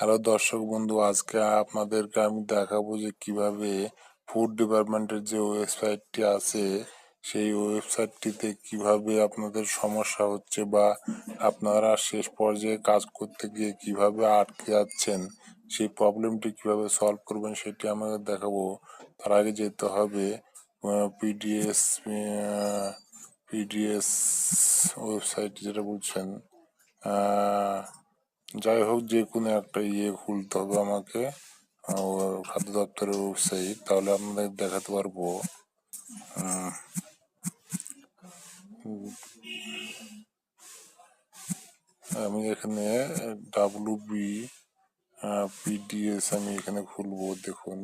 Hello দর্শক বন্ধু, আজকে আপনাদেরকে আমি দেখাবো যে কিভাবে ফুড ডিপার্টমেন্টের যে ওয়েবসাইটটি আছে সেই ওয়েবসাইটটিতে কিভাবে আপনাদের সমস্যা হচ্ছে বা আপনারা শেষ পর্যায়ে কাজ করতে গিয়ে কিভাবে আটকে যাচ্ছেন, সেই প্রবলেমটি কিভাবে সলভ করবেন সেটি আমাদের দেখাবো। তার আগে যেতে হবে পিডিএস পিডিএস ওয়েবসাইট যেটা বলছেন, যাই হোক যে কোনো একটা খুলতে হবে আমাকে, খাদ্য দপ্তরের ওয়েবসাইট, তাহলে আপনাদের দেখাতে পারবো। আমি এখানে ডাব্লু পিডিএস আমি এখানে খুলবো। দেখুন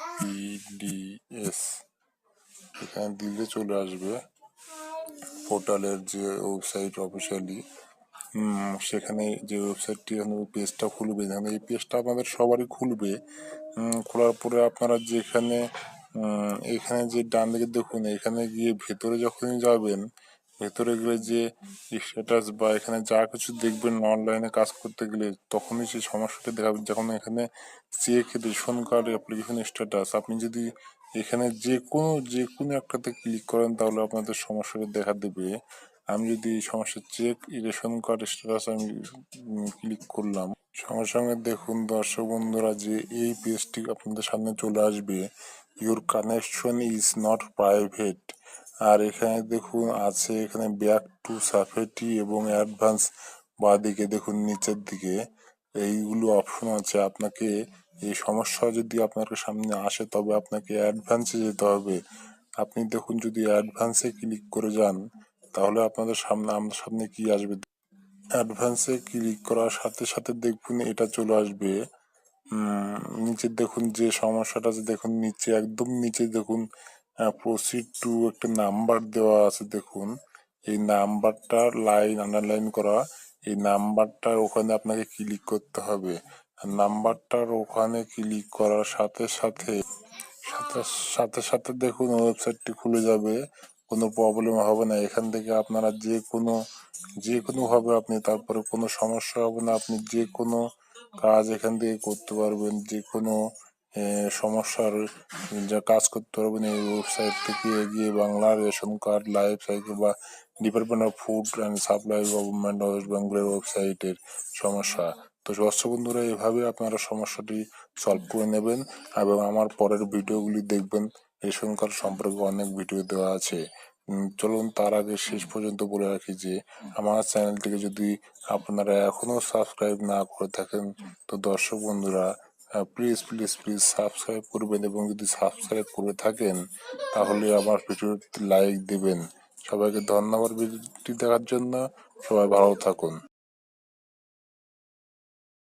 WBPDS এখানে দিলে চলে আসবে পোর্টালের যে ওয়েবসাইট অফিসিয়ালি। সেখানে যে ওয়েবসাইটটি পেজটা খুলবে, এখানে এই পেজটা আপনাদের সবারই খুলবে। খোলার পরে আপনারা যেখানে এখানে যে ডান দিকে দেখুন, এখানে গিয়ে ভেতরে যখনই যাবেন, ভেতরে গেলে যে স্ট্যাটাস বা এখানে যা কিছু দেখবেন অনলাইনে কাজ করতে গেলে, তখনই সেই সমস্যাটা দেখাবেন। যখন এখানে check ration card application status, আপনি যদি এখানে যে কোনো একটাতে ক্লিক করেন তাহলে আপনাদের সমস্যাটা দেখা দেবে। আমি যদি এই সমস্যা চেক রেশন কার্ড স্ট্যাটাস আমি ক্লিক করলাম, সঙ্গে সঙ্গে দেখুন দর্শক বন্ধুরা যে এই পেজটি আপনাদের সামনে চলে আসবে। Your connection is not private. আর এখানে দেখুন আছে এখানে ব্যাক টু সাফেটি এবং অ্যাডভান্স, বা দিকে দেখুন নিচের দিকে এইগুলো অপশন আছে। আপনাকে এই সমস্যা যদি আপনার সামনে আসে তবে আপনাকে অ্যাডভান্সে যেতে হবে। আপনি দেখুন যদি অ্যাডভান্সে ক্লিক করে যান তাহলে আপনাদের সামনে আমার সামনে কি আসবে। অ্যাডভান্সে ক্লিক করার সাথে সাথে দেখুন এটা চলে আসবে। নিচে দেখুন যে সমস্যাটা আছে, দেখুন নিচে একদম নিচে দেখুন প্রসিড টু একটা নাম্বার দেওয়া আছে। দেখুন এই নাম্বারটা লাইন আন্ডারলাইন করা, এই নাম্বারটার ওখানে আপনাকে ক্লিক করতে হবে। নাম্বারটার ওখানে ক্লিক করার সাথে সাথে সাথে সাথে সাথে দেখুন ওয়েবসাইটটি খুলে যাবে। কোনো প্রবলেম হবে না। এখান থেকে আপনারা যে কোনো ভাবে আপনি তারপরে কোনো সমস্যা হবে না। আপনি যে কোনো কাজ এখান থেকে করতে পারবেন। যে কোনো সমস্যার যা কাজ করতে পারবেন এই ওয়েবসাইট থেকে। এগিয়ে Bangla ration card life cycle বা department of food and supply government west বেঙ্গলের ওয়েবসাইটের সমস্যা। তো দর্শক বন্ধুরা, এভাবে আপনারা সমস্যাটি সলভ করে নেবেন এবং আমার পরের ভিডিওগুলি দেখবেন। রেশন কার্ড সম্পর্কে অনেক ভিডিও দেওয়া আছে। চলুন তার আগে শেষ পর্যন্ত বলে রাখি যে আমার চ্যানেলটিকে যদি আপনারা এখনো সাবস্ক্রাইব না করে থাকেন তো দর্শক বন্ধুরা প্লিজ প্লিজ প্লিজ সাবস্ক্রাইব করবেন, এবং যদি সাবস্ক্রাইব করে থাকেন তাহলে আমার ভিডিওতে লাইক দেবেন। সবাইকে ধন্যবাদ ভিডিওটি দেখার জন্য। সবাই ভালো থাকুন।